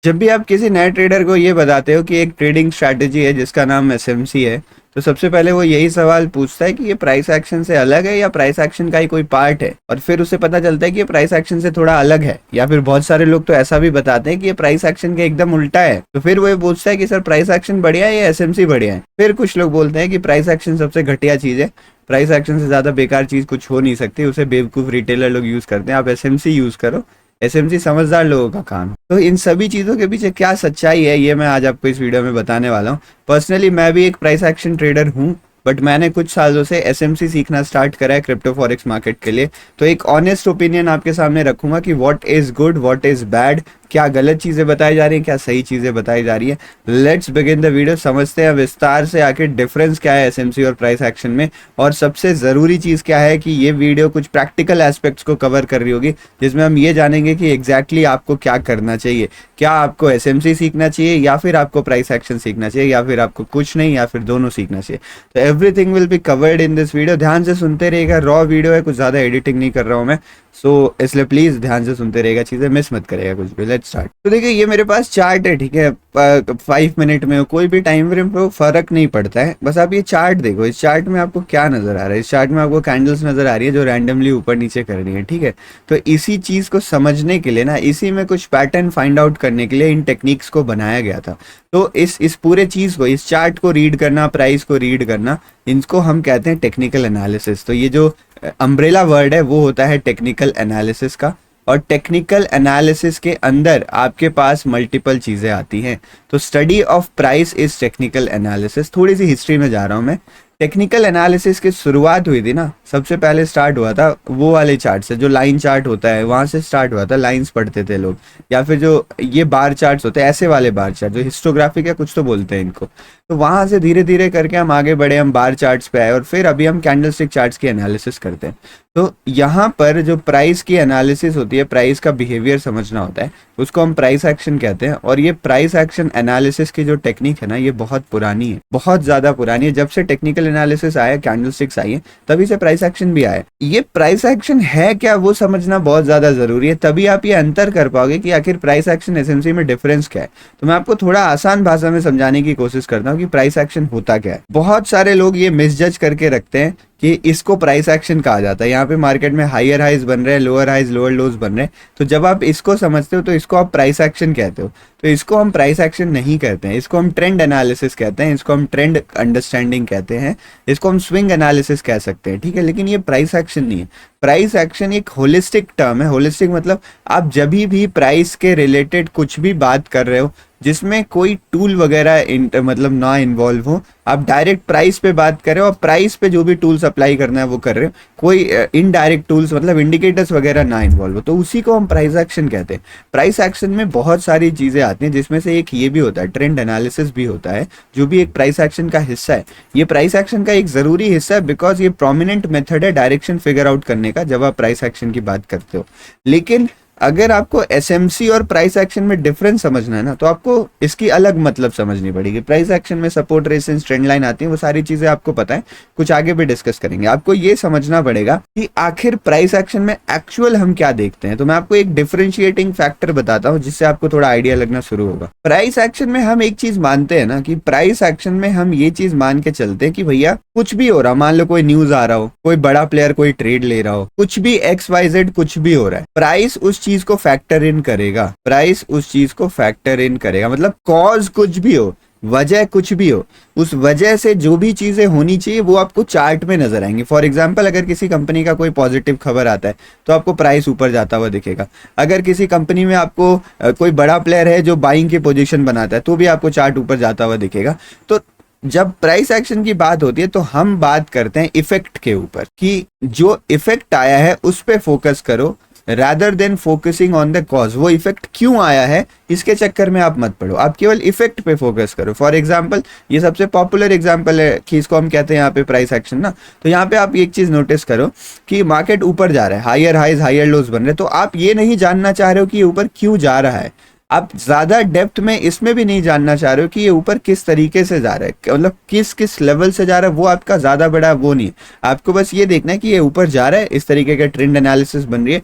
जब भी आप किसी नए ट्रेडर को ये बताते हो कि एक ट्रेडिंग स्ट्रैटेजी है जिसका नाम एसएमसी है, तो सबसे पहले वो यही सवाल पूछता है कि ये प्राइस एक्शन से अलग है या प्राइस एक्शन का ही कोई पार्ट है। और फिर उसे पता चलता है कि ये प्राइस एक्शन से थोड़ा अलग है, या फिर बहुत सारे लोग तो ऐसा भी बताते हैं कि ये प्राइस एक्शन के एकदम उल्टा है। तो फिर वो ये पूछता है कि सर प्राइस एक्शन बढ़िया है या एसएमसी बढ़िया है। फिर कुछ लोग बोलते हैं कि प्राइस एक्शन सबसे घटिया चीज है, प्राइस एक्शन से ज्यादा बेकार चीज कुछ हो नहीं सकती, उसे बेवकूफ रिटेलर लोग यूज करते हैं, आप एसएमसी यूज करो, एसएमसी समझदार लोगों का काम है। तो इन सभी चीजों के पीछे क्या सच्चाई है, ये मैं आज आपको इस वीडियो में बताने वाला हूँ। पर्सनली मैं भी एक प्राइस एक्शन ट्रेडर हूँ, बट मैंने कुछ सालों से एसएमसी सीखना स्टार्ट करा है क्रिप्टो फॉरेक्स मार्केट के लिए। तो एक ऑनेस्ट ओपिनियन आपके सामने रखूंगा कि what is good, what is bad, क्या गलत चीजें बताई जा रही हैं, क्या सही चीजें बताई जा रही है। Let's begin the video. समझते हैं विस्तार से आखिर डिफरेंस क्या है एसएमसी और प्राइस एक्शन में, और सबसे जरूरी चीज क्या है कि ये वीडियो कुछ प्रैक्टिकल एस्पेक्ट्स को कवर कर रही होगी, जिसमें हम ये जानेंगे कि एग्जैक्टली आपको क्या करना चाहिए। क्या आपको एसएमसी सीखना चाहिए, या फिर आपको प्राइस एक्शन सीखना चाहिए, या फिर आपको कुछ नहीं, या फिर दोनों सीखना चाहिए। तो everything will be covered in this video. ध्यान से सुनते रहिएगा, रॉ वीडियो है, कुछ ज्यादा एडिटिंग नहीं कर रहा हूँ मैं, सो इसलिए प्लीज ध्यान से सुनते रहेगा, चीजें मिस मत करेगा कुछ भी। Let's start. तो देखिए ये मेरे पास चार्ट है, ठीक है, 5 मिनट में हो, कोई भी टाइम फ्रेम पे फर्क नहीं पड़ता है। बस आप ये चार्ट देखो, इस चार्ट में आपको क्या नजर आ रहा है। इस चार्ट में आपको कैंडल्स नजर आ रही है जो रैंडमली ऊपर नीचे कर रही है, ठीक है। तो इसी चीज को समझने के लिए ना, इसी में कुछ पैटर्न फाइंड आउट करने के लिए इन टेक्निक्स को बनाया गया था। तो इस पूरे चीज को, इस चार्ट को रीड करना, प्राइस को रीड करना, इनको हम कहते हैं टेक्निकल एनालिसिस। तो ये जो अम्ब्रेला वर्ड है वो होता है टेक्निकल एनालिसिस का। और टेक्निकल एनालिसिस के अंदर आपके पास मल्टीपल चीजें आती हैं। तो study of price is technical analysis. थोड़ी सी हिस्ट्री में जा रहा हूं मैं। टेक्निकल एनालिसिस की शुरुआत हुई थी ना, सबसे पहले स्टार्ट हुआ था वो वाले चार्ट से, जो लाइन चार्ट होता है वहां से स्टार्ट हुआ था। लाइंस पढ़ते थे लोग, या फिर जो ये बार चार्ट्स होते हैं, ऐसे वाले बार चार्ट जो हिस्टोग्राफिक है कुछ तो बोलते हैं इनको। तो वहां से धीरे धीरे करके हम आगे बढ़े, हम बार चार्ट्स पे आए, और फिर अभी हम कैंडलस्टिक चार्ट्स की एनालिसिस करते हैं। तो यहाँ पर जो प्राइस की एनालिसिस होती है, प्राइस का बिहेवियर समझना होता है, उसको हम प्राइस एक्शन कहते हैं। और ये प्राइस एक्शन एनालिसिस की जो टेक्निक है ना, ये बहुत पुरानी है, बहुत ज्यादा पुरानी है। जब से टेक्निकल एनालिसिस आया, कैंडलस्टिक्स आई है, तभी से प्राइस एक्शन भी आया। ये प्राइस एक्शन है क्या वो समझना बहुत ज्यादा जरूरी है, तभी आप ये अंतर कर पाओगे कि आखिर प्राइस एक्शन एसएमसी में डिफरेंस क्या है। तो मैं आपको थोड़ा आसान भाषा में समझाने की कोशिश करता हूँ कि प्राइस एक्शन होता क्या है। बहुत सारे लोग ये मिसजज करके रखते हैं कि इसको प्राइस एक्शन कहा जाता है। यहाँ पे मार्केट में हायर हाइज बन रहे हैं, लोअर हाइज लोअर लोज बन रहे हैं, तो जब आप इसको समझते हो तो इसको आप प्राइस एक्शन कहते हो। तो इसको हम प्राइस एक्शन नहीं कहते हैं, इसको हम ट्रेंड एनालिसिस कहते हैं, इसको हम ट्रेंड अंडरस्टैंडिंग कहते हैं, इसको हम स्विंग एनालिसिस कह सकते हैं, ठीक है। लेकिन ये प्राइस एक्शन नहीं है। प्राइस एक्शन एक होलिस्टिक टर्म है। होलिस्टिक मतलब आप जब भी प्राइस के रिलेटेड कुछ भी बात कर रहे हो जिसमें कोई टूल वगैरह मतलब ना इन्वॉल्व हो, आप डायरेक्ट प्राइस पे बात कर रहे हो और प्राइस पे जो भी टूल्स अप्लाई करना है वो कर रहे हो, कोई इनडायरेक्ट टूल्स मतलब इंडिकेटर्स वगैरह ना इन्वॉल्व हो, तो उसी को हम प्राइस एक्शन कहते हैं। प्राइस एक्शन में बहुत सारी चीजें आती हैं, जिसमें से एक ये भी होता है, ट्रेंड एनालिसिस भी होता है, जो भी एक प्राइस एक्शन का हिस्सा है। ये प्राइस एक्शन का एक जरूरी हिस्सा है, बिकॉज ये प्रोमिनेंट मेथड है डायरेक्शन फिगर आउट करने का जब आप प्राइस एक्शन की बात करते हो। लेकिन अगर आपको एसएमसी और प्राइस एक्शन में डिफरेंस समझना है ना, तो आपको इसकी अलग मतलब समझनी पड़ेगी। प्राइस एक्शन में सपोर्ट रेजिस्टेंस ट्रेंड लाइन आती है, वो सारी चीजें आपको पता है, कुछ आगे भी डिस्कस करेंगे। आपको ये समझना पड़ेगा कि आखिर प्राइस एक्शन में एक्चुअल हम क्या देखते हैं। तो मैं आपको एक डिफरेंशिएटिंग फैक्टर बताता हूँ जिससे आपको थोड़ा आइडिया लगना शुरू होगा। प्राइस एक्शन में हम एक चीज मानते हैं ना, कि प्राइस एक्शन में हम ये चीज मान के चलते हैं कि भैया कुछ भी हो रहा, मान लो कोई न्यूज आ रहा हो, कोई बड़ा प्लेयर कोई ट्रेड ले रहा हो, कुछ भी XYZ कुछ भी हो रहा है, प्राइस उस चीज को फैक्टर इन करेगा। प्राइस उस चीज को फैक्टर इन करेगा, मतलब कॉज कुछ भी हो, वजह कुछ भी हो, उस वजह से जो भी चीजें होनी चाहिए वो आपको चार्ट में नजर आएंगी। फॉर एग्जांपल, अगर किसी कंपनी का कोई पॉजिटिव खबर आता है तो आपको प्राइस ऊपर जाता हुआ दिखेगा। अगर किसी कंपनी में आपको कोई बड़ा प्लेयर है जो बाइंग की पोजीशन बनाता है, तो भी आपको चार्ट ऊपर जाता हुआ दिखेगा। तो जब प्राइस एक्शन की बात होती है तो हम बात करते हैं इफेक्ट के ऊपर, कि जो इफेक्ट आया है उस पे फोकस करो, rather than focusing on the cause. वो इफेक्ट क्यों आया है इसके चक्कर में आप मत पड़ो, आप केवल इफेक्ट पे फोकस करो। फॉर एग्जांपल, ये सबसे पॉपुलर एग्जांपल है कि इसको हम कहते हैं यहाँ पे प्राइस एक्शन ना। तो यहाँ पे आप एक चीज नोटिस करो कि मार्केट ऊपर जा रहा है, हायर हाइज हायर लोज बन रहे हैं, तो आप ये नहीं जानना चाह रहे हो कि ये ऊपर क्यों जा रहा है, आप ज्यादा डेप्थ में इसमें भी नहीं जानना चाह रहे हो कि ये ऊपर किस तरीके से जा रहा है, मतलब किस किस लेवल से जा रहा है, वो आपका ज्यादा बड़ा वो नहीं है। आपको बस ये देखना है कि ये ऊपर जा रहा है, इस तरीके का ट्रेंड एनालिसिस बन रही है,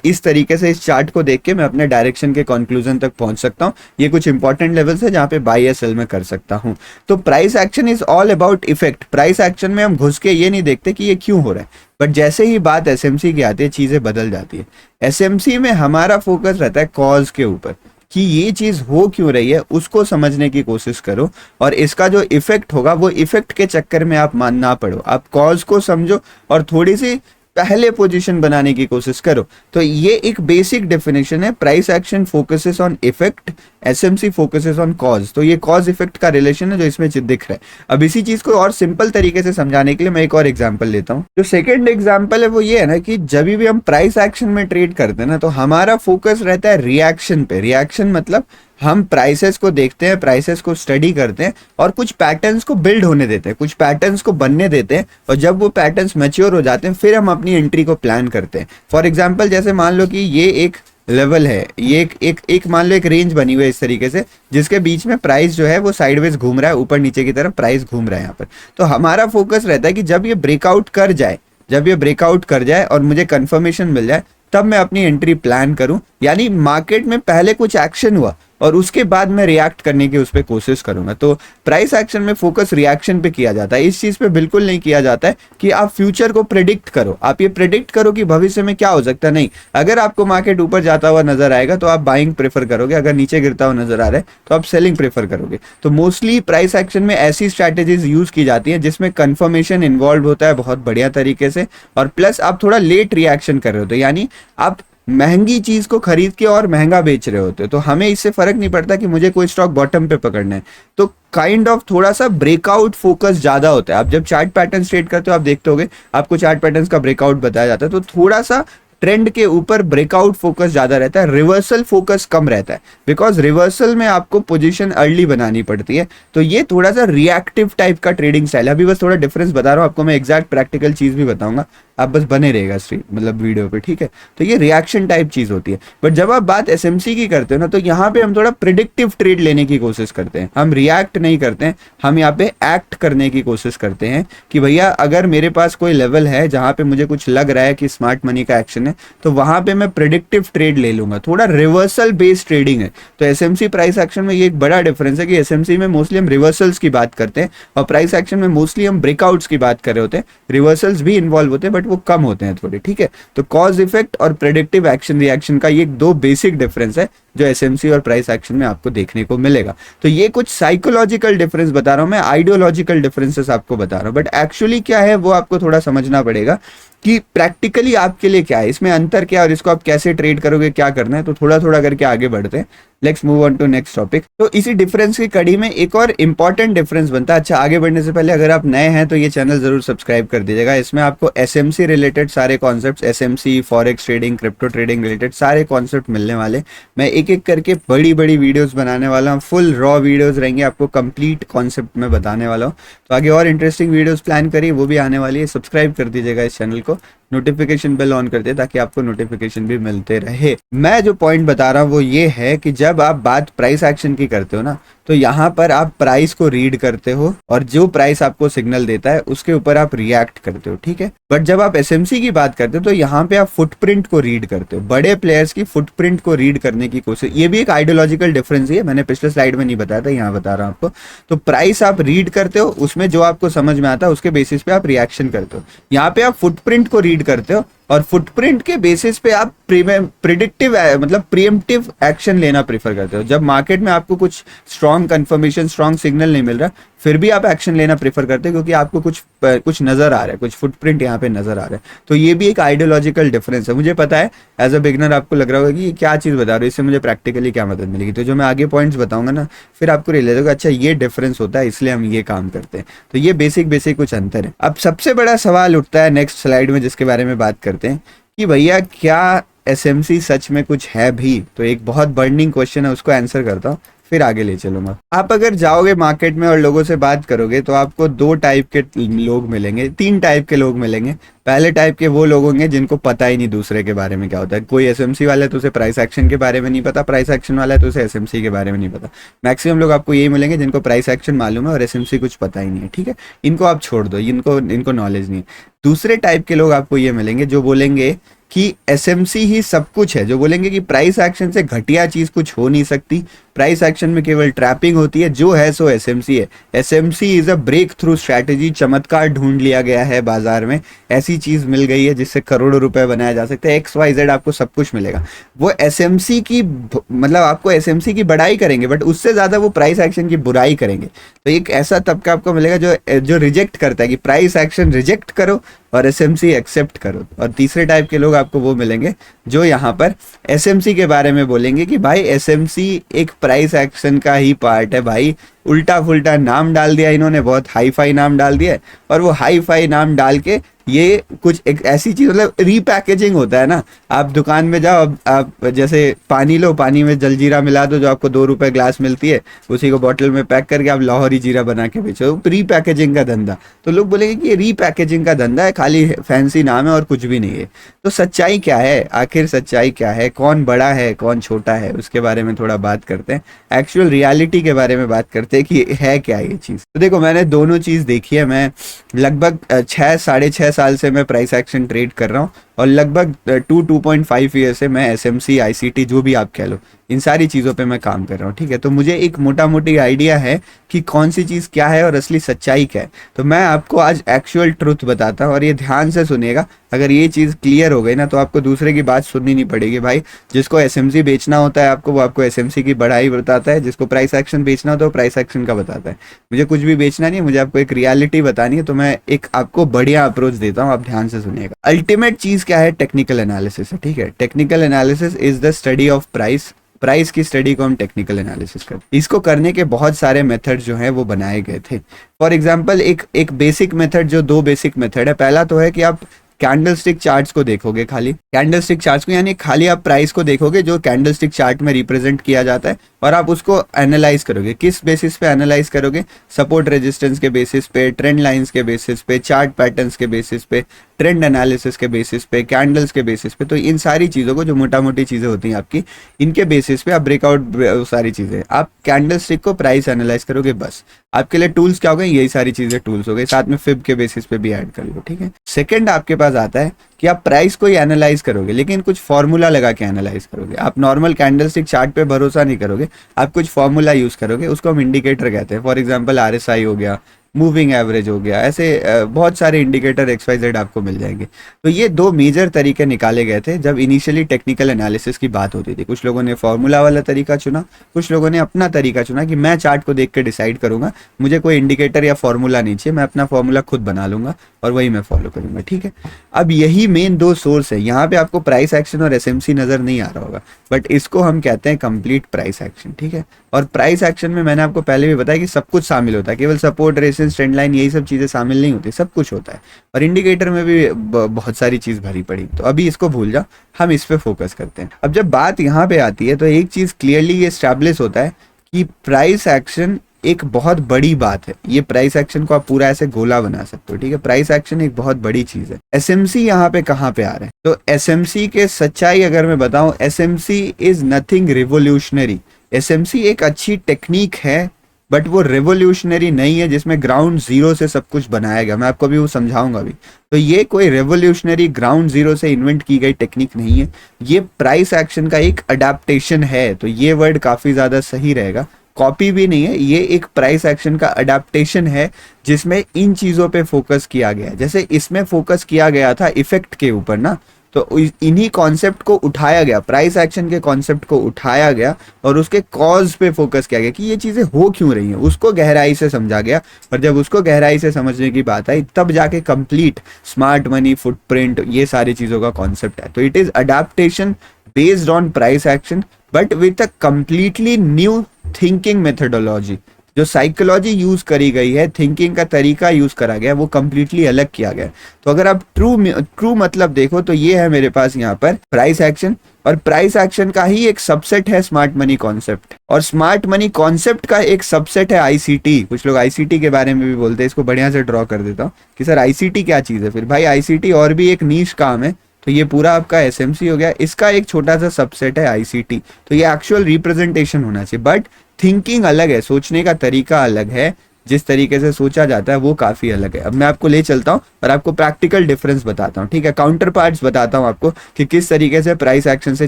इस तरीके से इस चार्ट को देख के मैं अपने डायरेक्शन के कंक्लूजन तक पहुंच सकता हूँ। ये कुछ इंपॉर्टेंट लेवल्स है जहाँ पे बाय या सेल में कर सकता हूँ। तो price action is all about effect. Price action में हम घुस के ये नहीं देखते कि ये क्यों हो रहा है, बट जैसे ही बात एसएमसी की आती है चीजें बदल जाती है। एसएमसी में हमारा फोकस रहता है कॉज के ऊपर, कि ये चीज हो क्यों रही है उसको समझने की कोशिश करो, और इसका जो इफेक्ट होगा वो इफेक्ट के चक्कर में आप ना पड़ो, आप कॉज को समझो और थोड़ी सी पहले पोजीशन बनाने की कोशिश करो। तो ये एक बेसिक डेफिनेशन है। Price action focuses on effect, SMC focuses on cause. तो ये कॉज इफेक्ट का रिलेशन है जो इसमें दिख रहा है। अब इसी चीज को और सिंपल तरीके से समझाने के लिए मैं एक और एग्जांपल लेता हूँ। जो सेकंड एग्जांपल है वो ये है ना कि जब भी हम प्राइस एक्शन में ट्रेड करते हैं ना, तो हमारा फोकस रहता है रिएक्शन पे। रिएक्शन मतलब हम प्राइसेस को देखते हैं, प्राइसेस को स्टडी करते हैं और कुछ पैटर्न्स को बिल्ड होने देते हैं, कुछ पैटर्न्स को बनने देते हैं, और जब वो पैटर्न्स मैच्योर हो जाते हैं फिर हम अपनी एंट्री को प्लान करते हैं। फॉर एग्जांपल जैसे मान लो कि ये एक लेवल है, ये एक मान लो एक रेंज बनी हुई है इस तरीके से, जिसके बीच में प्राइस जो है वो साइडवेज घूम रहा है, ऊपर नीचे की तरफ प्राइस घूम रहा है यहाँ पर। तो हमारा फोकस रहता है कि जब ये ब्रेकआउट कर जाए, जब ये ब्रेकआउट कर जाए और मुझे कंफर्मेशन मिल जाए, तब मैं अपनी एंट्री प्लान करूं। यानी मार्केट में पहले कुछ एक्शन हुआ और उसके बाद मैं रिएक्ट करने की उस पर कोशिश करूंगा। तो प्राइस एक्शन में फोकस रिएक्शन पे किया जाता है, इस चीज पे बिल्कुल नहीं किया जाता है कि आप फ्यूचर को प्रेडिक्ट करो, आप ये प्रेडिक्ट करो कि भविष्य में क्या हो सकता है। नहीं, अगर आपको मार्केट ऊपर जाता हुआ नजर आएगा तो आप बाइंग प्रेफर करोगे, अगर नीचे गिरता हुआ नजर आ रहा है तो आप सेलिंग प्रेफर करोगे। तो मोस्टली प्राइस एक्शन में ऐसी स्ट्रैटेजीज यूज की जाती है जिसमें कंफर्मेशन इन्वॉल्व होता है बहुत बढ़िया तरीके से, और प्लस आप थोड़ा लेट रिएक्शन कर रहे हो, तो यानी आप महंगी चीज को खरीद के और महंगा बेच रहे होते हो। तो हमें इससे फर्क नहीं पड़ता कि मुझे कोई स्टॉक बॉटम पे पकड़ना है, तो काइंड ऑफ थोड़ा सा ब्रेकआउट फोकस ज्यादा होता है। आप जब चार्ट पैटर्न ट्रेड करते हो आप देखते होगे आपको चार्ट पैटर्न्स का ब्रेकआउट बताया जाता है, तो थोड़ा सा ट्रेंड के ऊपर ब्रेकआउट फोकस ज्यादा रहता है, रिवर्सल फोकस कम रहता है, बिकॉज रिवर्सल में आपको पोजीशन अर्ली बनानी पड़ती है। तो ये थोड़ा सा रिएक्टिव टाइप का ट्रेडिंग स्टाइल है। अभी बस थोड़ा डिफरेंस बता रहा हूँ आपको, मैं एग्जैक्ट प्रैक्टिकल चीज भी बताऊंगा, आप बस बने रहेगा मतलब वीडियो पे, ठीक है। तो ये रिएक्शन टाइप चीज होती है। बट जब आप बात एसएमसी की करते हो ना, तो यहाँ पे हम थोड़ा प्रिडिक्टिव ट्रेड लेने की कोशिश करते हैं, हम रिएक्ट नहीं करते हैं, हम यहाँ पे एक्ट करने की कोशिश करते हैं कि भैया अगर मेरे पास कोई लेवल है जहाँ पे मुझे कुछ लग रहा है कि स्मार्ट मनी का एक्शन है, तो वहां पे मैं प्रिडिक्टिव ट्रेड ले लूंगा। थोड़ा रिवर्सल बेस्ड ट्रेडिंग है। तो एसएमसी प्राइस एक्शन में ये एक बड़ा डिफरेंस है कि एसएमसी में मोस्टली हम रिवर्सल्स की बात करते हैं और प्राइस एक्शन में मोस्टली हम ब्रेकआउट्स की बात कर रहे होते हैं। रिवर्सल्स भी इन्वॉल्व होते हैं बट वो कम होते हैं थोड़े, ठीक है। तो कॉज इफेक्ट और प्रेडिक्टिव एक्शन रिएक्शन का ये दो बेसिक डिफरेंस है जो एसएमसी और प्राइस एक्शन में आपको देखने को मिलेगा। तो ये कुछ साइकोलॉजिकल डिफरेंस बता रहा हूं मैं, आइडियोलॉजिकल डिफरेंसेस आपको बता रहा हूं, बट एक्चुअली क्या है वो आपको थोड़ा समझना पड़ेगा कि प्रैक्टिकली आपके लिए क्या है, इसमें अंतर क्या है और इसको आप कैसे ट्रेड करोगे, क्या करना है। तो थोड़ा थोड़ा करके आगे बढ़ते हैं। Let's move on to next topic. तो इसी डिफरेंस की कड़ी में एक और इंपॉर्टेंट डिफरेंस बनता है। अच्छा, आगे बढ़ने से पहले अगर आप नए हैं तो ये चैनल जरूर सब्सक्राइब कर दीजिएगा। इसमें आपको एसएमसी रिलेटेड सारे concepts, SMC, forex trading, crypto trading related सारे कॉन्सेप्ट मिलने वाले। मैं एक एक करके बड़ी बड़ी वीडियोस बनाने वाला हूँ, फुल रॉ वीडियोस रहेंगे, आपको कंप्लीट कॉन्सेप्ट में बताने वाला हूँ। तो आगे और इंटरेस्टिंग वीडियोस प्लान करिए, वो भी आने वाली है। सब्सक्राइब कर दीजिएगा इस चैनल को, नोटिफिकेशन बेल ऑन कर दे ताकि आपको नोटिफिकेशन भी मिलते रहे। मैं जो पॉइंट बता रहा हूँ वो ये है कि जब आप बात प्राइस एक्शन की करते हो ना, तो यहाँ पर आप प्राइस को रीड करते हो और जो प्राइस आपको सिग्नल देता है उसके ऊपर आप रिएक्ट करते हो, ठीक है। बट जब आप एसएमसी की बात करते हो तो यहाँ पे आप फुटप्रिंट को रीड करते हो, बड़े प्लेयर्स की फुटप्रिंट को रीड करने की कोशिश। ये भी एक आइडियोलॉजिकल डिफरेंस है, मैंने पिछले स्लाइड में नहीं बताया था, यहाँ बता रहा हूँ आपको। तो प्राइस आप रीड करते हो, उसमें जो आपको समझ में आता है उसके बेसिस पे आप रिएक्शन करते हो। यहाँ पे आप फुटप्रिंट को रीड करते हो और फुटप्रिंट के बेसिस पे आप प्रिडिक्टिव मतलब प्रीएम्प्टिव एक्शन लेना प्रेफर करते हो। जब मार्केट में आपको कुछ स्ट्रॉन्ग कंफर्मेशन, स्ट्रॉन्ग सिग्नल नहीं मिल रहा, फिर भी आप एक्शन लेना प्रेफर करते हो क्योंकि आपको कुछ नजर आ रहा है, कुछ फुटप्रिंट यहाँ पे नजर आ रहा है। तो ये भी एक आइडियोलॉजिकल डिफरेंस है। मुझे पता है एज अ बिगनर आपको लग रहा होगा कि ये क्या चीज बता रहे हो, इससे मुझे प्रैक्टिकली क्या मदद मिलेगी। तो जो मैं आगे पॉइंट्स बताऊंगा ना, फिर आपको रियलाइज होगा अच्छा ये डिफरेंस होता है, इसलिए हम ये काम करते हैं। तो ये बेसिक कुछ अंतर है। अब सबसे बड़ा सवाल उठता है नेक्स्ट स्लाइड में जिसके बारे में बात करते हैं कि भैया क्या एसएमसी सच में कुछ है भी। तो एक बहुत बर्निंग क्वेश्चन है, उसको आंसर करता हूँ। फिर आगे ले चलूंगा। आप अगर जाओगे मार्केट में और लोगों से बात करोगे तो आपको दो टाइप के लोग मिलेंगे, तीन टाइप के लोग मिलेंगे। पहले टाइप के वो लोग होंगे जिनको पता ही नहीं दूसरे के बारे में क्या होता है। कोई एसएमसी वाला है तो उसे प्राइस एक्शन के बारे में नहीं पता, प्राइस एक्शन वाला है तो उसे एसएमसी के बारे में नहीं पता। मैक्सिमम लोग आपको यही मिलेंगे जिनको प्राइस एक्शन मालूम है और एसएमसी कुछ पता ही नहीं है, ठीक है। इनको आप छोड़ दो, इनको नॉलेज नहीं है। दूसरे टाइप के लोग आपको ये मिलेंगे जो बोलेंगे कि एसएमसी ही सब कुछ है, जो बोलेंगे कि प्राइस एक्शन से घटिया चीज कुछ हो नहीं सकती, प्राइस एक्शन में केवल ट्रैपिंग होती है, जो है सो एसएमसी है। SMC is a breakthrough strategy, चमत्कार ढूंढ लिया गया है बाजार में, ऐसी चीज मिल गई है जिससे करोड़ों रुपए बनाया जा सकते हैं। एक्स वाई जेड आपको सब कुछ मिलेगा। वो एसएमसी की मतलब आपको एसएमसी की बड़ाई करेंगे, बट उससे ज्यादा वो प्राइस एक्शन की बुराई करेंगे। तो एक ऐसा तबका आपको मिलेगा जो रिजेक्ट करता है कि प्राइस एक्शन रिजेक्ट करो और एसएमसी एक्सेप्ट करो। और तीसरे टाइप के लोग आपको वो मिलेंगे जो यहाँ पर एसएमसी के बारे में बोलेंगे कि भाई एसएमसी एक प्राइस एक्शन का ही पार्ट है। भाई उल्टा फुल्टा नाम डाल दिया इन्होंने, बहुत हाई फाई नाम डाल दिया, और वो हाई फाई नाम डाल के ये कुछ एक ऐसी चीज, मतलब रीपैकेजिंग होता है ना। आप दुकान में जाओ, आप जैसे पानी लो, पानी में जलजीरा मिला दो, जो आपको 2 रुपए ग्लास मिलती है, उसी को बॉटल में पैक करके आप लाहौरी जीरा बना के बेचो। रीपैकेजिंग का धंधा। तो लोग बोलेंगे कि ये रीपैकेजिंग का धंधा है, खाली फैंसी नाम है और कुछ भी नहीं है। तो सच्चाई क्या है, आखिर सच्चाई क्या है, कौन बड़ा है कौन छोटा है, उसके बारे में थोड़ा बात करते हैं। एक्चुअल रियलिटी के बारे में बात करते हैं कि है क्या ये चीज। तो देखो, मैंने दोनों चीज देखी है। मैं लगभग 6 साढ़े 6 साल से मैं प्राइस एक्शन ट्रेड कर रहा हूँ, और लगभग 2.5 ईयर से मैं एसएमसी आईसीटी जो भी आप कह लो, इन सारी चीज़ों पे मैं काम कर रहा हूँ, ठीक है। तो मुझे एक मोटा मोटी आइडिया है कि कौन सी चीज़ क्या है और असली सच्चाई क्या है। तो मैं आपको आज एक्चुअल ट्रुथ बताता हूँ, और ये ध्यान से सुनिएगा। अगर ये चीज़ क्लियर हो गई ना, तो आपको दूसरे की बात सुननी नहीं पड़ेगी। भाई जिसको एसएमसी बेचना होता है आपको, वो आपको एसएमसी की बढ़ाई बताता है, जिसको प्राइस एक्शन बेचना होता है वो प्राइस एक्शन का बताता है। मुझे कुछ भी बेचना नहीं है, मुझे आपको एक रियलिटी बतानी है, तो मैं एक आपको बढ़िया अप्रोच देता हूँ, आप ध्यान से सुनिएगा। अल्टीमेट चीज़ क्या है, टेक्निकल एनालिसिस है, ठीक है। Technical analysis is the study of price की स्टडी को हम टेक्निकल एनालिसिस करते हैं। इसको करने के बहुत सारे मेथड जो हैं वो बनाए गए थे। फॉर एग्जांपल एक बेसिक मेथड, जो 2 बेसिक मेथड है। पहला तो है कि आप कैंडलस्टिक चार्ट्स को देखोगे, खाली कैंडलस्टिक चार्ट्स को, यानी खाली आप प्राइस को देखोगे जो कैंडलस्टिक चार्ट में रिप्रेजेंट किया जाता है, और आप उसको एनालाइज करोगे। किस बेसिस पे एनालाइज करोगे? सपोर्ट रेजिस्टेंस के बेसिस पे, ट्रेंड लाइंस के बेसिस पे, चार्ट पैटर्न्स के बेसिस पे, ट्रेंड एनालिसिस के बेसिस पे, कैंडल्स के बेसिस पे। तो इन सारी चीज़ों को, जो मोटा मोटी चीज़ें होती हैं आपकी, इनके बेसिस पे आप ब्रेकआउट, सारी चीज़ें आप कैंडलस्टिक को प्राइस एनालाइज करोगे। बस आपके लिए टूल्स क्या हो गए, यही सारी चीज़ें टूल्स हो गए। साथ में फिब के बेसिस पे भी ऐड कर लो, ठीक है। सेकंड आपके पास आता है कि आप प्राइस को ही एनालाइज करोगे, लेकिन कुछ फॉर्मूला लगा के एनालाइज करोगे। आप नॉर्मल कैंडलस्टिक चार्ट पे भरोसा नहीं करोगे, आप कुछ फॉर्मूला यूज करोगे, उसको हम इंडिकेटर कहते हैं। फॉर एग्जांपल आरएसआई हो गया, मूविंग एवरेज हो गया, ऐसे बहुत सारे इंडिकेटर XYZ आपको मिल जाएंगे। तो ये 2 मेजर तरीके निकाले गए थे जब इनिशियली टेक्निकल एनालिसिस की बात होती थी। कुछ लोगों ने फॉर्मूला वाला तरीका चुना, कुछ लोगों ने अपना तरीका चुना कि मैं चार्ट को देख के डिसाइड करूंगा, मुझे कोई इंडिकेटर या फॉर्मूला नहीं चाहिए, मैं अपना फॉर्मूला खुद बना लूंगा और वही मैं फॉलो करूंगा, ठीक है। अब यही मेन 2 सोर्स है। यहाँ पे आपको प्राइस एक्शन और एसएमसी नजर नहीं आ रहा होगा, बट इसको हम कहते हैं कंप्लीट प्राइस एक्शन, ठीक है। और प्राइस एक्शन में मैंने आपको पहले भी बताया कि सब कुछ शामिल होता है, केवल सपोर्ट, रेजिस्टेंस, ट्रेंड लाइन, यही सब चीजें शामिल नहीं होती, सब कुछ होता है। और इंडिकेटर में भी बहुत सारी चीज भरी पड़ी। तो अभी इसको भूल जाओ, हम इस पे फोकस करते हैं। अब जब बात यहाँ पे आती है तो एक चीज क्लियरली ये एस्टैब्लिश होता है कि प्राइस एक्शन एक बहुत बड़ी बात है। ये प्राइस एक्शन को आप पूरा ऐसे गोला बना सकते हो, ठीक है। प्राइस एक्शन एक बहुत बड़ी चीज है। एसएमसी यहाँ पे कहाँ पे आ रहा है? तो एसएमसी के सच्चाई अगर मैं बताऊं, SMC is nothing revolutionary. SMC एक अच्छी टेक्निक है, बट वो रेवोल्यूशनरी नहीं है जिसमें ग्राउंड जीरो से सब कुछ बनाया गया। मैं आपको भी वो समझाऊंगा भी। तो ये कोई रेवोल्यूशनरी ग्राउंड जीरो से इन्वेंट की गई टेक्निक नहीं है, ये प्राइस एक्शन का एक अडेप्टेशन है। तो ये वर्ड काफी ज्यादा सही रहेगा, कॉपी भी नहीं है, ये एक प्राइस एक्शन का अडेप्टेशन है जिसमें इन चीजों पे फोकस किया गया है। जैसे इसमें फोकस किया गया था इफेक्ट के ऊपर ना, तो इन्हीं कॉन्सेप्ट को उठाया गया, प्राइस एक्शन के कॉन्सेप्ट को उठाया गया और उसके कॉज पे फोकस किया गया कि ये चीजें हो क्यों रही हैं, उसको गहराई से समझा गया। और जब उसको गहराई से समझने की बात आई, तब जाके कंप्लीट स्मार्ट मनी, फुटप्रिंट, ये सारी चीजों का कॉन्सेप्ट है। तो it is adaptation based on price action, but with a completely new thinking methodology. जो साइकोलॉजी यूज करी गई है, थिंकिंग का तरीका यूज करा गया है, वो कंप्लीटली अलग किया गया है। तो अगर आप ट्रू मतलब देखो तो ये है मेरे पास यहाँ पर प्राइस एक्शन, और प्राइस एक्शन का ही एक सबसेट है स्मार्ट मनी कॉन्सेप्ट, और स्मार्ट मनी कॉन्सेप्ट का एक सबसेट है आईसीटी। कुछ लोग आईसीटी के बारे में भी बोलते हैं, इसको बढ़िया से ड्रॉ कर देता हूँ कि सर आईसीटी क्या चीज है। फिर भाई आईसीटी और भी एक नीश काम है, तो ये पूरा आपका एसएमसी हो गया, इसका एक छोटा सा सबसेट है आईसीटी। तो ये एक्चुअल रिप्रेजेंटेशन होना चाहिए, बट थिंकिंग अलग है, सोचने का तरीका अलग है, जिस तरीके से सोचा जाता है वो काफी अलग है। अब मैं आपको ले चलता हूँ और आपको प्रैक्टिकल डिफरेंस बताता हूँ, ठीक है, काउंटर पार्ट्स बताता हूँ आपको कि किस तरीके से प्राइस एक्शन से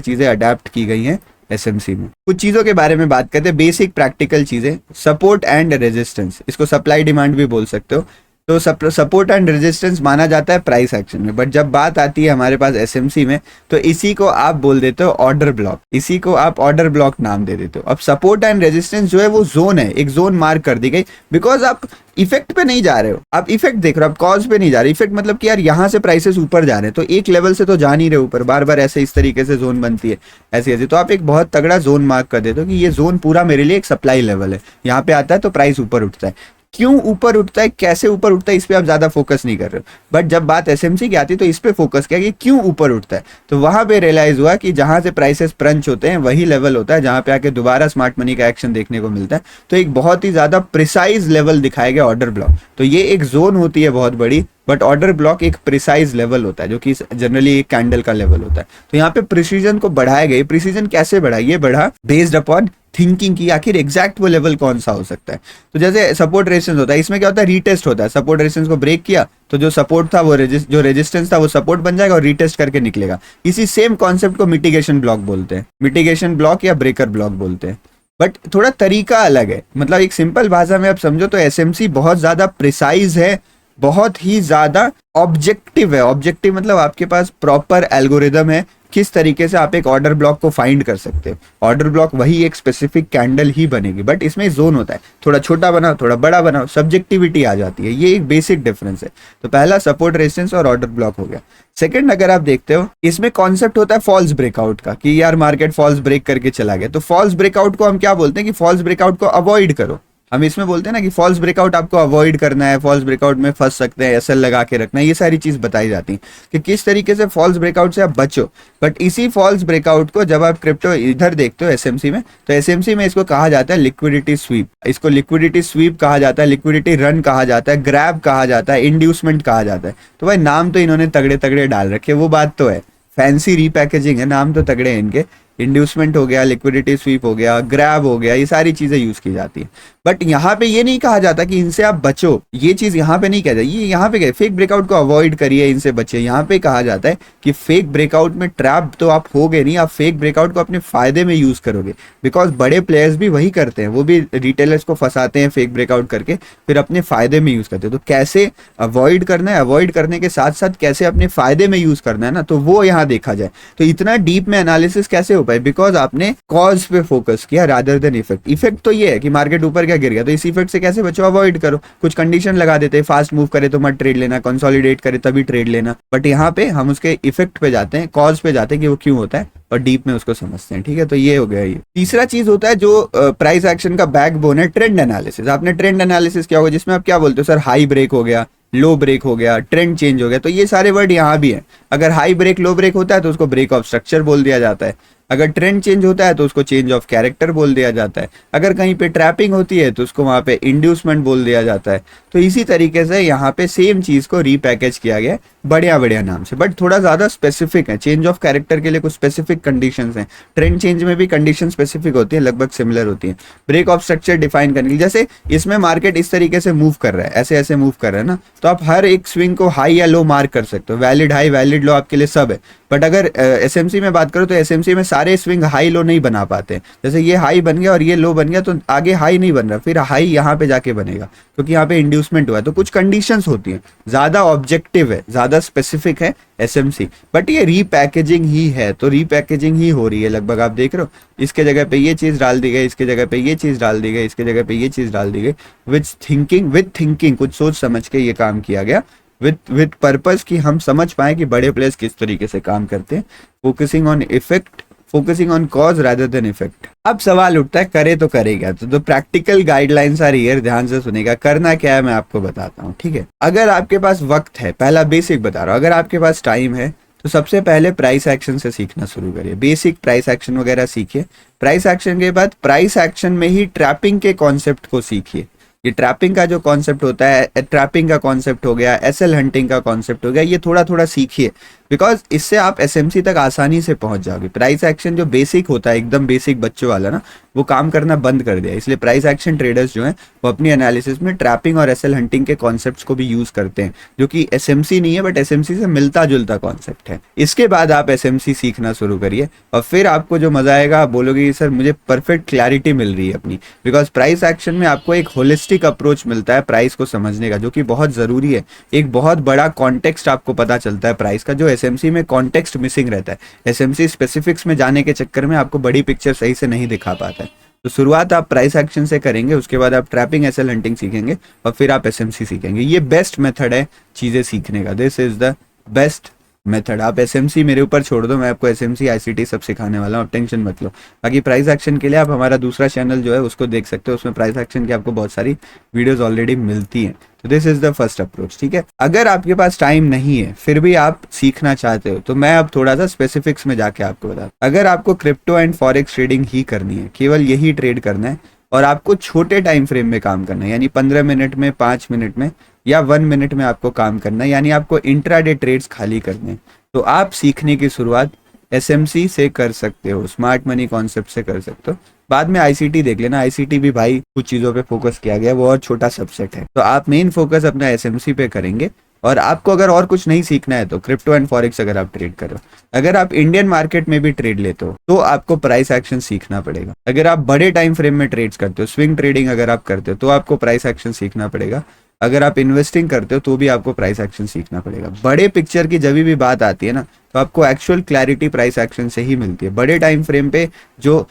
चीजें अडेप्ट की गई हैं एसएमसी में। कुछ चीजों के बारे में बात करते हैं, बेसिक प्रैक्टिकल चीजें, सपोर्ट एंड रेजिस्टेंस, इसको सप्लाई डिमांड भी बोल सकते हो। तो सपोर्ट एंड रेजिस्टेंस माना जाता है प्राइस एक्शन में, बट जब बात आती है हमारे पास एसएमसी में तो इसी को आप बोल देते हो ऑर्डर ब्लॉक, इसी को आप ऑर्डर ब्लॉक नाम दे देते हो। अब सपोर्ट एंड रेजिस्टेंस जो है वो जोन है, एक जोन मार्क कर दी गई, बिकॉज आप इफेक्ट पे नहीं जा रहे हो, आप इफेक्ट देख रहे हो, आप कॉज पे नहीं जा रहे। इफेक्ट मतलब कि यार यहाँ से प्राइसेस ऊपर जा रहे हैं, तो एक लेवल से तो जा नहीं रहे ऊपर, बार बार ऐसे इस तरीके से जोन बनती है ऐसी ऐसी, तो आप एक बहुत तगड़ा जोन मार्क कर देते हो कि ये जोन पूरा मेरे लिए एक सप्लाई लेवल है, यहाँ पे आता है तो प्राइस ऊपर उठता है। क्यों ऊपर उठता है, कैसे ऊपर उठता है, इस पे आप ज्यादा फोकस नहीं कर रहे हो, बट जब बात एसएमसी की आती है तो इस पे फोकस किया कि क्यों ऊपर उठता है। तो वहां पे रियलाइज हुआ कि जहां से प्राइसेस क्रंच होते हैं वही लेवल होता है जहां पे आके दोबारा स्मार्ट मनी का एक्शन देखने को मिलता है। तो एक बहुत ही ज्यादा प्रिसाइज लेवल दिखाया गया ऑर्डर ब्लॉक। तो ये एक जोन होती है बहुत बड़ी, बट ऑर्डर ब्लॉक एक प्रिसाइज लेवल होता है जो कि जनरली एक कैंडल का लेवल होता है। तो यहाँ पे प्रिसीजन को बढ़ाया गया। प्रिसीजन कैसे बढ़ा, ये बढ़ा बेस्ड अपॉन थिंकिंग की आखिर एग्जैक्ट वो लेवल कौन सा हो सकता है। तो जैसे सपोर्ट रेजिस्टेंस होता है, इसमें क्या होता है, रीटेस्ट होता है, सपोर्ट रेजिस्टेंस को ब्रेक किया तो जो सपोर्ट था वो जो रेजिस्टेंस था वो सपोर्ट बन जाएगा और रीटेस्ट करके निकलेगा। इसी सेम कॉन्सेप्ट को मिटिगेशन ब्लॉक बोलते हैं, मिटिगेशन ब्लॉक या ब्रेकर ब्लॉक बोलते हैं, बट थोड़ा तरीका अलग है। मतलब एक सिंपल भाषा में आप समझो तो एसएमसी बहुत ज्यादा प्रिसाइज है, बहुत ही ज्यादा ऑब्जेक्टिव है। ऑब्जेक्टिव मतलब आपके पास प्रॉपर एल्गोरिदम है किस तरीके से आप एक ऑर्डर ब्लॉक को फाइंड कर सकते हो। ऑर्डर ब्लॉक वही एक स्पेसिफिक कैंडल ही बनेगी, बट इसमें जोन होता है, थोड़ा छोटा बनाओ थोड़ा बड़ा बनाओ, सब्जेक्टिविटी आ जाती है। ये एक बेसिक डिफरेंस है। तो पहला सपोर्ट रेजिस्टेंस और ऑर्डर ब्लॉक हो गया। सेकंड अगर आप देखते हो इसमें कॉन्सेप्ट होता है फॉल्स ब्रेकआउट का, कि यार मार्केट फॉल्स ब्रेक करके चला गया। तो फॉल्स ब्रेकआउट को हम क्या बोलते हैं कि फॉल्स ब्रेकआउट को अवॉइड करो। हम इसमें बोलते हैं ना कि फॉल्स ब्रेकआउट आपको अवॉइड करना है, फॉल्स ब्रेकआउट में फंस सकते हैं, एसएल लगा के रखना है, ये सारी चीज बताई जाती है कि किस तरीके से फॉल्स ब्रेकआउट से आप बचो। बट इसी फॉल्स ब्रेकआउट को जब आप क्रिप्टो इधर देखते हो एसएमसी में, तो एसएमसी में इसको कहा जाता है लिक्विडिटी स्वीप। इसको लिक्विडिटी स्वीप कहा जाता है, लिक्विडिटी रन कहा जाता है, ग्रैब कहा जाता है, इंड्यूसमेंट कहा जाता है। तो भाई नाम तो इन्होंने तगड़े तगड़े डाल रखे, वो बात तो है, फैंसी रीपैकेजिंग है, नाम तो तगड़े हैं इनके। इंड्यूसमेंट हो गया, लिक्विडिटी स्वीप हो गया, ग्रैब हो गया, ये सारी चीजें यूज की जाती है। बट यहाँ पे ये नहीं कहा जाता कि इनसे आप बचो, ये चीज यहाँ पे नहीं कहा जाता। ये यहाँ पे फेक ब्रेकआउट को अवॉइड करिए, इनसे बचिए। यहाँ पे कहा जाता है कि फेक ब्रेकआउट में ट्रैप तो आप होगे नहीं, आप फेक ब्रेकआउट को अपने फायदे में यूज करोगे। बिकॉज बड़े प्लेयर्स भी वही करते हैं, वो भी रिटेलर्स को फंसाते हैं फेक ब्रेकआउट करके, फिर अपने फायदे में यूज करते हैं। तो कैसे अवॉइड करना है, अवॉइड करने के साथ साथ कैसे अपने फायदे में यूज करना है ना, तो वो यहाँ देखा जाए। तो इतना डीप में एनालिसिस कैसे हो पाए, बिकॉज आपने कॉज पे फोकस किया रादर देन इफेक्ट। इफेक्ट तो ये है कि मार्केट ऊपर क्या गिर गया, तो इस इफेक्ट से कैसे बचो, अवॉइड करो। कुछ कंडीशन लगा देते हैं, फास्ट मूव करे तो मत ट्रेड लेना, कंसोलिडेट करे तभी ट्रेड लेना। बट यहाँ पे हम उसके इफेक्ट पे जाते हैं, कॉज पे जाते हैं कि वो क्यों होता है, और डीप में उसको समझते हैं। ठीक है, तो ये हो गया। ये तीसरा चीज होता है जो प्राइस एक्शन का बैकबोन है, ट्रेंड एनालिसिस। आपने ट्रेंड एनालिसिस क्या होगा, जिसमें आप क्या बोलते हो, सर हाई ब्रेक हो गया, लो ब्रेक हो गया, ट्रेंड चेंज हो गया। तो ये सारे वर्ड यहाँ भी है। अगर हाई ब्रेक लो ब्रेक होता है तो उसको ब्रेक ऑफ स्ट्रक्चर बोल दिया जाता है। अगर ट्रेंड चेंज होता है तो उसको चेंज ऑफ कैरेक्टर बोल दिया जाता है। अगर कहीं पे ट्रैपिंग होती है तो उसको वहां पे इंड्यूसमेंट बोल दिया जाता है। तो इसी तरीके से यहाँ पे सेम चीज को रीपैकेज किया गया बढ़िया बढ़िया नाम से, बट थोड़ा ज्यादा स्पेसिफिक है। चेंज ऑफ कैरेक्टर के लिए कुछ स्पेसिफिक कंडीशंस हैं, ट्रेंड चेंज में भी कंडीशन स्पेसिफिक होती है, लगभग सिमिलर होती है। ब्रेक ऑफ स्ट्रक्चर डिफाइन करने के लिए, जैसे इसमें मार्केट इस तरीके से मूव कर रहा है, ऐसे ऐसे मूव कर रहा है ना, तो आप हर एक स्विंग को हाई या लो मार्क कर सकते हो। वैलिड हाई वैलिड लो आपके लिए सब है। बट अगर एसएमसी में बात करो तो एसएमसी में सारे स्विंग हाई लो नहीं बना पाते। जैसे ये हाई बन गया और ये लो बन गया तो आगे हाई नहीं बन रहा, फिर हाई यहाँ पे जाके बनेगा क्योंकि यहाँ पे इंड्यूसमेंट हुआ है। तो कुछ कंडीशंस होती हैं, ज्यादा ऑब्जेक्टिव है, ज्यादा स्पेसिफिक है एसएमसी, बट ये रीपैकेजिंग ही है। तो रीपैकेजिंग ही हो रही है लगभग, आप देख रहे हो इसके जगह पे ये चीज डाल दी गई, इसके जगह पे ये चीज डाल दी गई, इसके जगह पे ये चीज डाल दी गई। विद थिंकिंग कुछ सोच समझ के ये काम किया गया, विद पर्पस कि हम समझ पाए कि बड़े प्लेयर्स किस तरीके से काम करते हैं। Focusing on effect, focusing on cause rather than effect. अब सवाल उठता है करे तो करे क्या, तो प्रैक्टिकल गाइडलाइंस आर हियर, ध्यान से सुनेगा। करना क्या है मैं आपको बताता हूँ, ठीक है। अगर आपके पास वक्त है, पहला बेसिक बता रहा हूँ, अगर आपके पास टाइम है तो सबसे पहले प्राइस एक्शन से सीखना शुरू करिए। बेसिक प्राइस एक्शन वगैरह सीखिए। प्राइस एक्शन के बाद प्राइस एक्शन में ही ट्रैपिंग के कॉन्सेप्ट को सीखिए। ये ट्रैपिंग का जो कॉन्सेप्ट होता है, ट्रैपिंग का कॉन्सेप्ट हो गया, एसएल हंटिंग का कॉन्सेप्ट हो गया, ये थोड़ा थोड़ा सीखिए, बिकॉज इससे आप एसएमसी तक आसानी से पहुंच जाओगे। प्राइस एक्शन जो बेसिक होता है, एकदम बेसिक बच्चों वाला ना, वो काम करना बंद कर दिया। इसलिए प्राइस एक्शन ट्रेडर्स जो हैं वो अपनी एनालिसिस में ट्रैपिंग और एसएल हंटिंग के कॉन्सेप्ट्स को भी यूज करते हैं, जो कि एसएमसी नहीं है बट एसएमसी से मिलता जुलता कॉन्सेप्ट है। इसके बाद आप एसएमसी सीखना शुरू करिए और फिर आपको जो मजा आएगा, आप बोलोगे कि सर मुझे परफेक्ट क्लैरिटी मिल रही है अपनी, बिकॉज प्राइस एक्शन में आपको एक होलिस्टिक अप्रोच मिलता है प्राइस को समझने का, जो कि बहुत जरूरी है। एक बहुत बड़ा कॉन्टेक्स्ट आपको पता चलता है प्राइस का, जो एसएमसी में कॉन्टेक्स्ट मिसिंग रहता है। एसएमसी स्पेसिफिक्स में जाने के चक्कर में आपको बड़ी पिक्चर सही से नहीं दिखा पाता है। तो शुरुआत आप प्राइस एक्शन से करेंगे, उसके बाद आप ट्रैपिंग एसएल हंटिंग सीखेंगे और फिर आप एसएमसी सीखेंगे। ये बेस्ट मेथड है चीजें सीखने का, this is the best method. आप एसएमसी मेरे ऊपर छोड़ दो, मैं आपको एसएमसी आईसीटी सब सिखाने वाला हूँ, टेंशन मत लो। बाकी प्राइस एक्शन के लिए आप हमारा दूसरा चैनल जो है उसको देख सकते हो, उसमें प्राइस एक्शन की आपको बहुत सारी वीडियोस ऑलरेडी मिलती हैं। तो this is the first approach, ठीक है। अगर आपके पास टाइम नहीं है फिर भी आप सीखना चाहते हो, तो मैं अब थोड़ा सा स्पेसिफिक्स में जाके आपको बता, अगर आपको क्रिप्टो एंड फॉरेक्स ट्रेडिंग ही करनी है, केवल यही ट्रेड करना है और आपको छोटे टाइम फ्रेम में काम करना है, यानी 15 मिनट में, 5 मिनट में या 1 मिनट में आपको काम करना है, यानी आपको इंट्राडे ट्रेड्स खाली करने हैं, तो आप सीखने की शुरुआत एसएमसी से कर सकते हो, स्मार्ट मनी कॉन्सेप्ट से कर सकते हो। बाद में आईसीटी देख लेना, आईसीटी भी भाई कुछ चीजों पे फोकस किया गया, वो और छोटा सबसेट है। तो आप मेन फोकस अपना एसएमसी पे करेंगे। और आपको अगर और कुछ नहीं सीखना है तो क्रिप्टो एंड फॉरेक्स अगर आप ट्रेड कर रहे हो, अगर आप इंडियन मार्केट में भी ट्रेड लेते हो तो आपको प्राइस एक्शन सीखना पड़ेगा। अगर आप बड़े टाइम फ्रेम में ट्रेड्स करते हो, स्विंग ट्रेडिंग अगर आप करते हो तो आपको प्राइस एक्शन सीखना पड़ेगा। अगर आप इन्वेस्टिंग करते हो तो भी आपको प्राइस एक्शन सीखना पड़ेगा। बड़े पिक्चर की जब भी बात आती है ना, तो आपको एक्चुअल क्लैरिटी प्राइस एक्शन से ही मिलती है। बड़े टाइम फ्रेम पे जो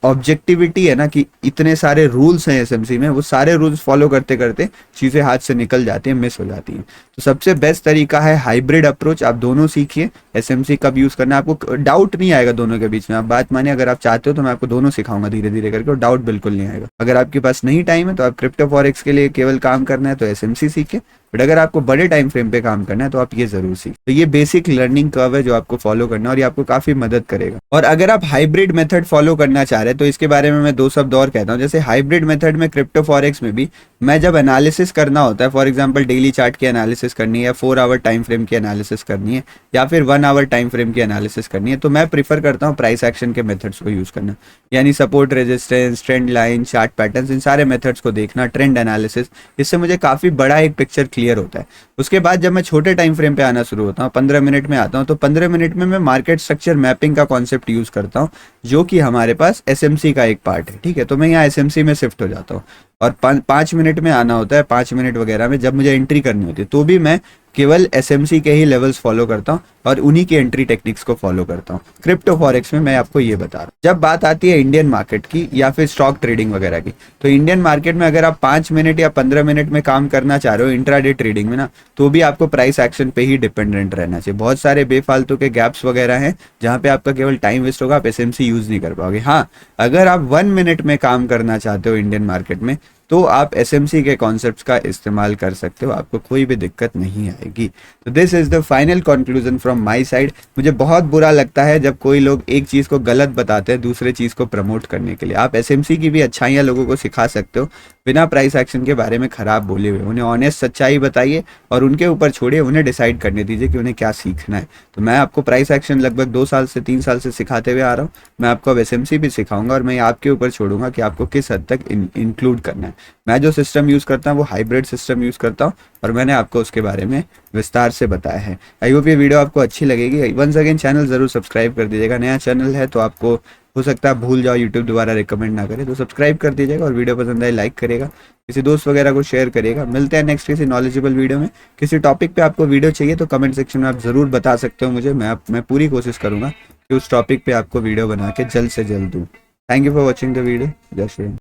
ऑब्जेक्टिविटी है ना, कि इतने सारे रूल्स हैं एसएमसी में, वो सारे रूल्स फॉलो करते करते चीजें हाथ से निकल जाती हैं, मिस हो जाती हैं। तो सबसे बेस्ट तरीका है हाइब्रिड अप्रोच। आप दोनों सीखिए, एसएमसी कब यूज करना है, आपको डाउट नहीं आएगा दोनों के बीच में। आप बात मानिए, अगर आप चाहते हो तो मैं आपको दोनों सिखाऊंगा धीरे धीरे करके, और डाउट बिल्कुल नहीं आएगा। अगर आपके पास नहीं टाइम है तो आप क्रिप्टो फॉरेक्स के लिए केवल काम करना है तो एसएमसी सीखिए, बट अगर आपको बड़े टाइम फ्रेम पे काम करना है तो आप ये जरूर सीखें। तो ये बेसिक लर्निंग कर्व है जो आपको फॉलो करना है और ये आपको काफी मदद करेगा। और अगर आप हाइब्रिड मेथड फॉलो करना चाह रहे हैं तो इसके बारे में मैं 2 शब्द और कहता हूँ। जैसे हाइब्रिड मेथड में क्रिप्टो फॉरेक्स में भी मैं जब एनालिसिस करना होता है, फॉर एग्जांपल डेली चार्ट की एनालिसिस करनी है, 4 आवर टाइम फ्रेम की एनालिसिस करनी है, या फिर 1 आवर टाइम फ्रेम की एनालिसिस करनी है, तो मैं प्रीफर करता हूँ प्राइस एक्शन के मेथड्स को यूज करना। यानी support, resistance, trend line, chart patterns, इन सारे मेथड्स को देखना, ट्रेंड एनालिसिस, इससे मुझे काफी बड़ा एक पिक्चर क्लियर होता है। उसके बाद जब मैं छोटे टाइम फ्रेम पे आना शुरू होता हूँ, 15 मिनट में आता हूँ, तो 15 मिनट में मैं मार्केट स्ट्रक्चर मैपिंग का कॉन्सेप्ट यूज करता हूँ, जो कि हमारे पास एसएमसी का एक पार्ट है, ठीक है। तो मैं यहाँ एसएमसी में शिफ्ट हो जाता हूँ और 5 मिनट में आना होता है, 5 मिनट वगैरह में जब मुझे एंट्री करनी होती है तो भी मैं केवल एसएमसी के ही लेवल्स फॉलो करता हूँ और उन्हीं की एंट्री टेक्निक्स को फॉलो करता हूँ। क्रिप्टो फॉरेक्स में मैं आपको ये बता रहा हूँ। जब बात आती है इंडियन मार्केट की या फिर स्टॉक ट्रेडिंग वगैरह की, तो इंडियन मार्केट में अगर आप 5 मिनट या 15 मिनट में काम करना चाह रहे हो इंट्राडे ट्रेडिंग में ना, तो भी आपको प्राइस एक्शन पे ही डिपेंडेंट रहना चाहिए। बहुत सारे बेफालतू के गैप्स वगैरह हैं जहाँ पे आपका केवल टाइम वेस्ट होगा, आप एसएमसी यूज नहीं कर पाओगे। हाँ, अगर आप 1 मिनट में काम करना चाहते हो इंडियन मार्केट में तो आप एसएमसी के कॉन्सेप्ट्स का इस्तेमाल कर सकते हो, आपको कोई भी दिक्कत नहीं आएगी। तो this is the final conclusion from my side. मुझे बहुत बुरा लगता है जब कोई लोग एक चीज को गलत बताते हैं दूसरे चीज को प्रमोट करने के लिए। आप एसएमसी की भी अच्छाइयां लोगों को सिखा सकते हो बिना प्राइस एक्शन के बारे में खराब बोले हुए। उन्हें ऑनेस्ट सच्चाई बताइए और उनके ऊपर छोड़िए, उन्हें डिसाइड करने दीजिए कि उन्हें क्या सीखना है। तो मैं आपको प्राइस एक्शन लगभग 2 साल से 3 साल से सिखाते हुए आ रहा हूँ, मैं आपको अब एसएमसी भी सिखाऊंगा और मैं आपके ऊपर छोड़ूंगा कि आपको किस हद तक इंक्लूड करना है। मैं जो सिस्टम यूज करता हूँ वो हाइब्रिड सिस्टम यूज करता हूँ और मैंने आपको उसके बारे में विस्तार से बताया है। आई होप ये वीडियो आपको अच्छी लगेगी। वंस अगेन चैनल जरूर सब्सक्राइब कर दीजिएगा। नया चैनल है तो आपको हो सकता है भूल जाओ, यूट्यूब दोबारा रिकमेंड ना करे, तो सब्सक्राइब कर दीजिएगा और वीडियो पसंद आए लाइक करेगा, किसी दोस्त वगैरह को शेयर करेगा। मिलते हैं नेक्स्ट किसी नॉलेजेबल वीडियो में। किसी टॉपिक पे आपको वीडियो चाहिए तो कमेंट सेक्शन में आप जरूर बता सकते हो मुझे। मैं पूरी कोशिश करूंगा कि उस टॉपिक पे आपको वीडियो बना के जल्द से जल्द दूँ। Thank you for watching the video. जय श्री राम।